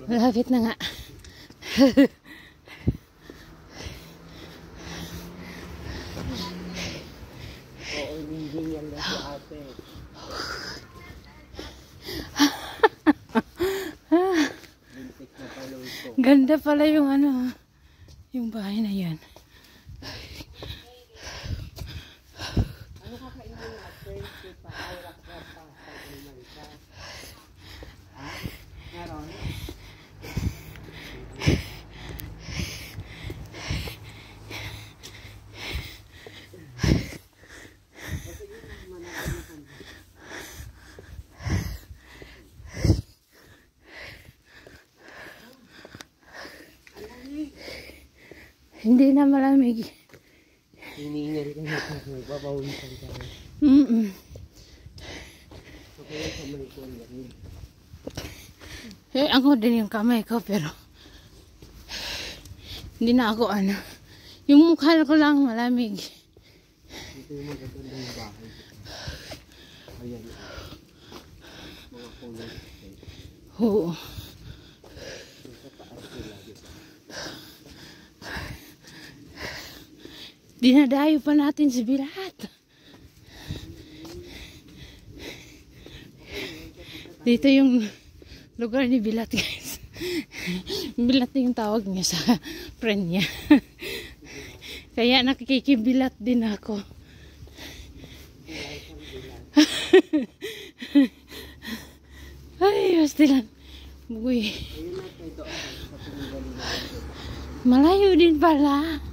Malapit na nga. Oo, hindi yan na si ate. Bintik na pala ito. Ganda pala yung ano, yung bahay na yan. Ano kakainin mo ate? Pa, awrak na pa. Pag-iman ka. Ha? Meron? Hindi na malamig. Hiningal ka na kasi papawisan ka na. Okay, kamay ko yan. Ako din yung kamay ko pero hindi na ako ano. Yung mukha ko lang malamig. Ito yung magagandang bahay. Ayan. Mga kulay. Oo. Sa taas sila. Dinadayo pa natin si Bilat. Dito yung lugar ni Bilat, guys. Bilat yung tawag niya sa friend niya. Kaya nakikibilat din ako. Ay, pastilan. Bugoy. Malayo din pala.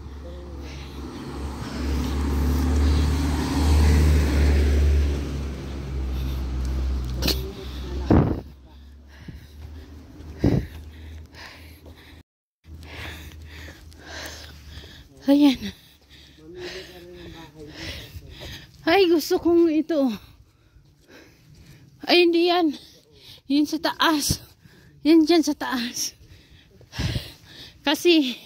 Ayan. Ay, gusto kong ito. Ay, hindi yan. Yun sa taas. Yan dyan sa taas. Kasi,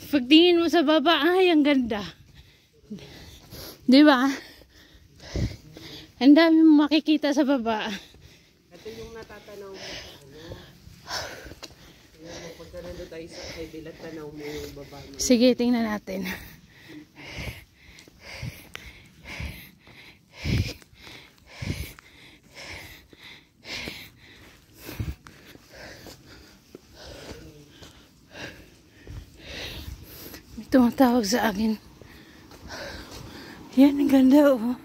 pagtingin mo sa baba, ay, ang ganda. Diba? Ang dami mo makikita sa baba. Ito yung natatanaw mo sa ano. Pagka nandun tayo sa kay Bilat, tanaw mo yung baba mo. Sige, tingnan natin. May tumatawag sa akin. Yan, ang ganda oh.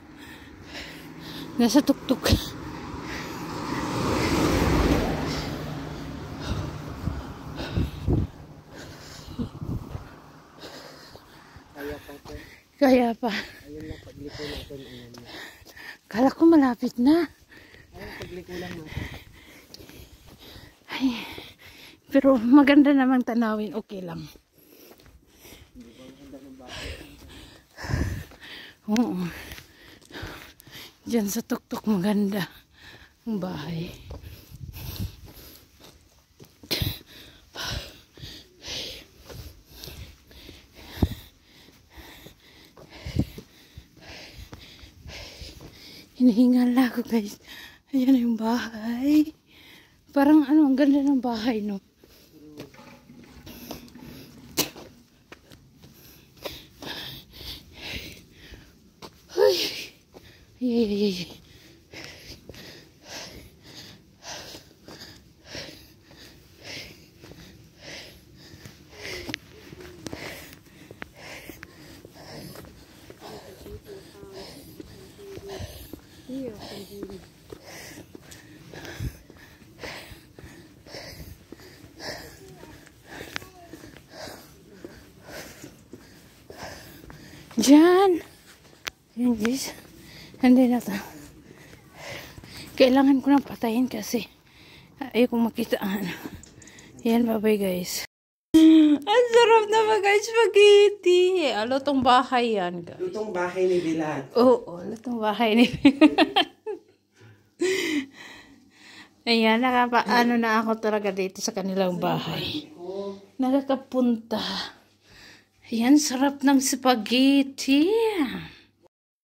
Nasa tuktok. Kaya pa. Ayun lang, pagliko natin. Ayan na. Kala ko malapit na. Ayun, pagliko lang natin. Ay, pero maganda namang tanawin. Okay lang. Hindi ba maganda ng bahay? Oo. Diyan sa tuktok maganda ang bahay. Hinihingal na ako, guys. Ayan na yung bahay. Parang ano, ang ganda ng bahay, no? Ay, ay, ay, ay. Diyan. Yan, guys. Hindi na to. Kailangan ko nang patayin kasi ayaw kong makita. Yan, bye-bye, guys. Ang sarap na guys, spaghetti. Lutong bahay yan, guys. Lutong bahay ni Bilat. Oo, lutong bahay ni Ayan, nakapaano na ako talaga dito sa kanilang bahay. Nakakapunta. Ayan, sarap ng spaghetti.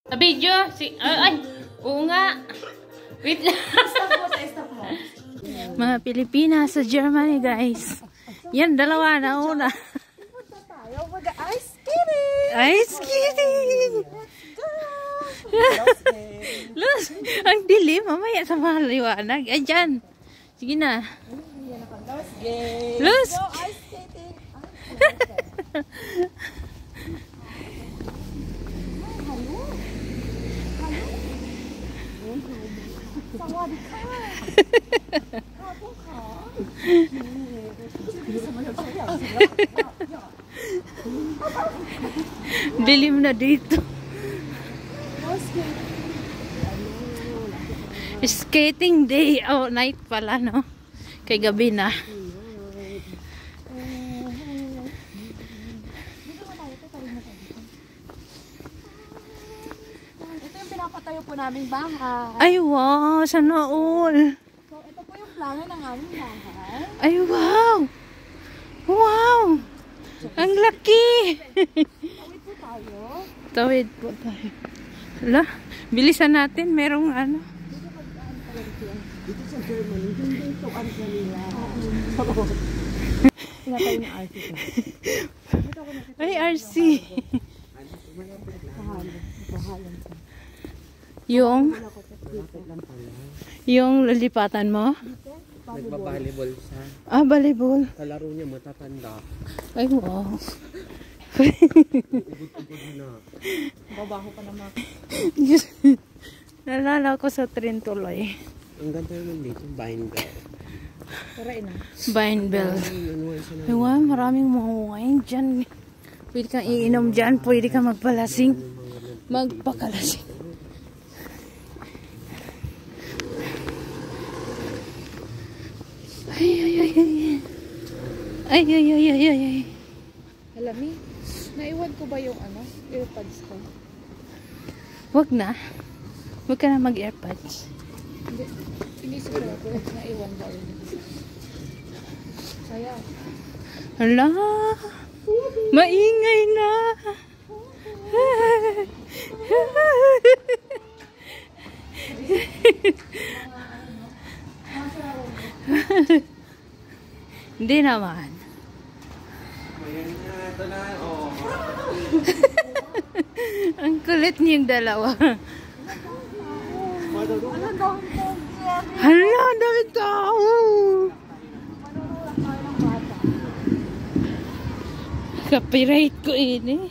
Sa video, ay, oo nga. Wait lang. Stop mo. Mga Pilipinas sa Germany, guys. Yan, dalawa na una. Tayo mag-ice skating! Ice skating! Luz, ang dilim. Mamaya sa mga liwanag. Ay, dyan. Sige na. Luz! Go ice skating! Dilim na dito. Skating day. Oh, night pala, no? Kay gabi na. Ito yung pinapatayo po naming bahay. Ay, wow. Sana all. So, ito po yung plano ng aming bahay. Ay, wow. Wow. Ang laki. Tawid po tayo. Tawid po tayo. Hala, bilisan natin. Merong ano. Dito sa Germany, hindi ito ang kanila. Pinatayo ng RC ko. Ay, RC. Yung lalipatan mo? Nagbabalibol siya. Ah, volleyball. Kalaro niya matatanda. Ay, wow. Ugod-ugod na. Babaho pa naman. Nalala ko sa train tuloy. Ang ganda naman dito, Vine Bell. Tarain na. Vine Bell. Ay, wow, maraming mga wine dyan. Pwede kang iinom dyan. Pwede kang magpalasing. Magpakalasing. Ay, ay, ay, ay. Ay, ay, ay, ay, ay, ay. Alami, naiwan ko ba yung earpods ko? Wag na. Wag ka na mag-airpods. Hindi. Inisip ko ako, naiwan ba yun? Sayang. Hala. Maingay na. Hindi naman. Ito na, oh. Ang kulit niyong dalawa. Hala, ang dami tao. Copyright ko ini.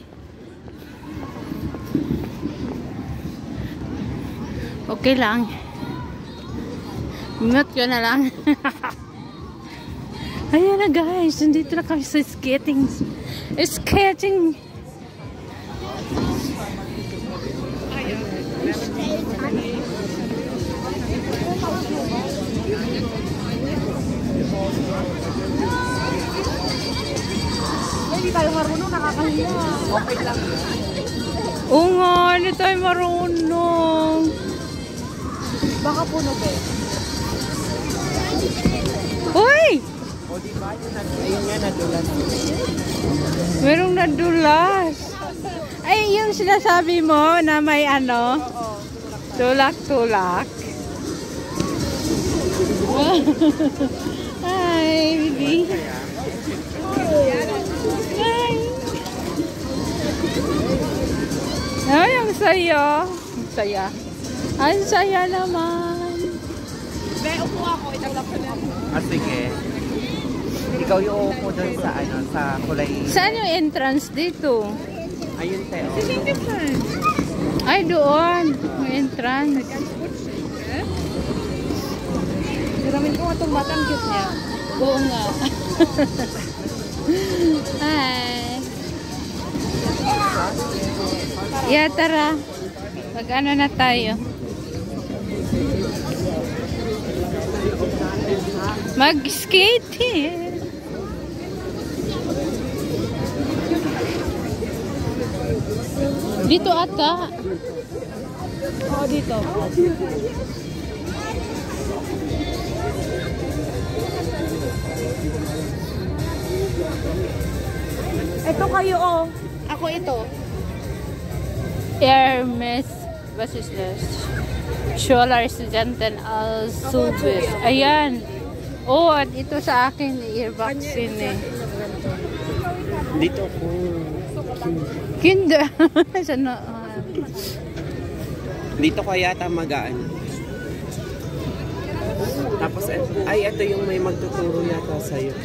Okay lang. Mute ko na lang. Ayan na guys, nandito na kami sa skating. Skating. Hindi tayo marunong, nakakahiya. Okay lang. Oo nga, hindi tayo marunong. Baka puno ba? Uy! O diba, ayun nga, nadulas. Merong nadulas. Ay, yung sinasabi mo na may ano? Tulak-tulak. Hi, baby. Hi. Ay, ang saya. Ang saya. Ang saya naman. Be, upo ako, itulak ko na. Ah, sige. Ikaw yung upo doon sa, sa kulay. Saan yung entrance dito? Ayun, Teo. Ay, doon. May entrance. Diramin ko nga itong batang cute niya. Oo nga. Hi. Yeah, tara. Mag-ano na tayo. Mag-skate eh. Dito ata. Oo, dito. Ito kayo, oh. Ako ito. Hermes. Was ist das? Scholar Studenten als Subis. Ayan. Oh, at ito sa akin, ear vaccine eh. Dito ko. Kinder. Sana, Dito ko yata magaan. Tapos, ay, ito yung may magtuturo yata sa'yo.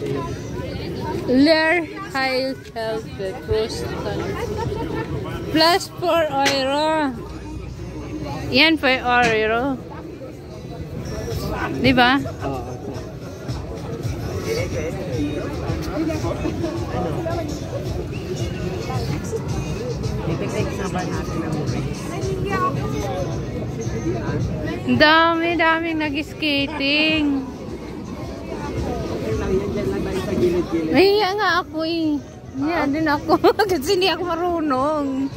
Lear High Health Boston. Plus 4 euro. Yan 4 euro. Diba? Oo. Ipig-ig na ba natin ang Dami-daming nag-skating. Nahiya nga ako eh. Nahiya din ako. Kasi hindi ako marunong.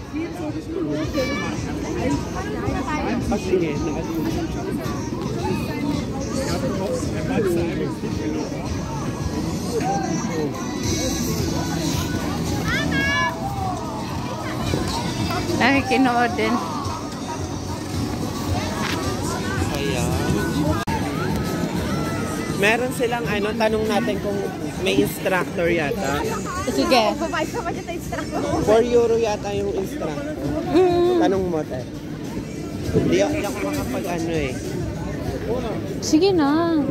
Sige. Dami kinood din. Meron silang ano, tanong natin kung may instructor yata. Sige. 4 euro yata yung instructor. Tanong mo, te. Hindi ako makapag ano eh. Sige na.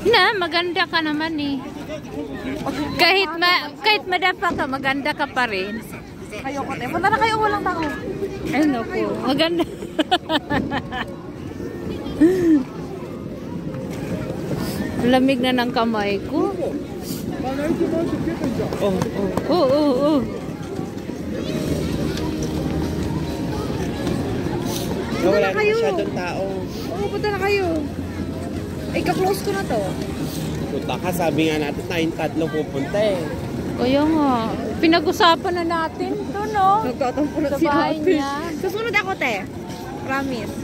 Na, maganda ka naman eh. Kahit madapa ka, maganda ka pa rin. Kayo ko, te. Punta na kayo, walang tao. Ay, naku. Maganda. Lamig na ng kamay ko. Oo. Wala na masyadong tao. Oo, punta na kayo. Ay, ka-close ko na to. Punta ka, sabi nga natin tayong tatlo pupunta eh. Kaya nga. Pinag-usapan na natin to, no? Nagtatampo na Sa si bahay ate. niya. Susunod ako, te. Promise.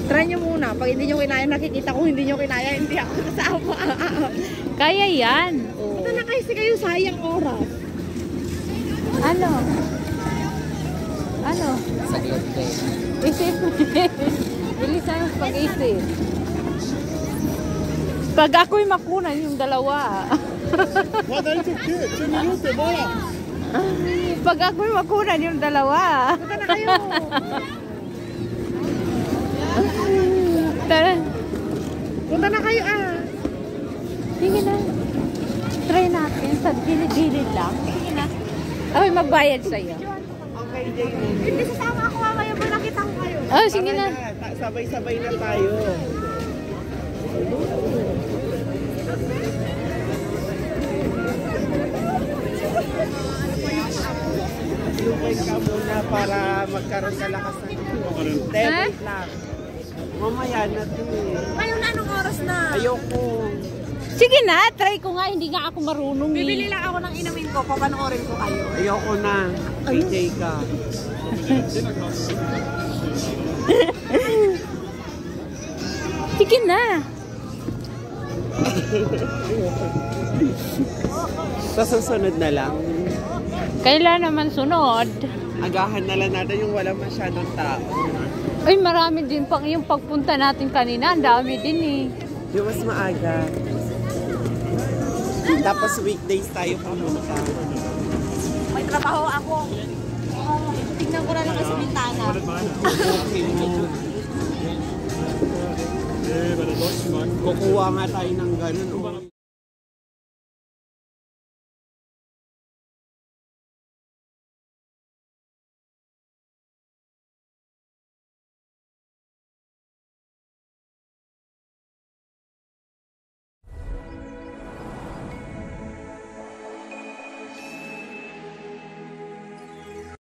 Try nyo muna. Pag hindi nyo kinaya, nakikita ko hindi nyo kinaya, hindi ako kasama. Kaya yan. Punta na kasi kayo, sayang oras. Ano? Saglit eh. Isip. Bilisan ang pag-isip. Pag ako'y makunan yung dalawa. Pag ako'y makunan yung dalawa. Punta na kayo. Tara. Punta na kayo, Sige na. Try natin. Sa gilid-gilid lang. Sige na. Ako'y magbayad sa'yo. Okay, Jamie. Hindi sasama ako mamaya po nakita ko kayo. Oh, sige na. Sabay-sabay na tayo. Lumay ka muna para magkaroon ka lakas ng wait lang. Mamaya na to eh. Ngayon na, anong oras na? Ayoko. Sige na. Try ko nga. Hindi nga ako marunong. Bibili lang ako ng inumin ko, papanoorin ko kayo. Ayoko na. PJ ka. Sige na. Sa susunod na lang. Kailan naman sunod? Agahan na lang natin yung walang masyadong tao. Ay, marami din pang yung pagpunta natin kanina. Ang dami din eh. Yung mas maaga. Tapos weekdays tayo pumunta. May trabaho ako. Tignan ko na lang sa bintana. Kukuha nga tayo ng ganun.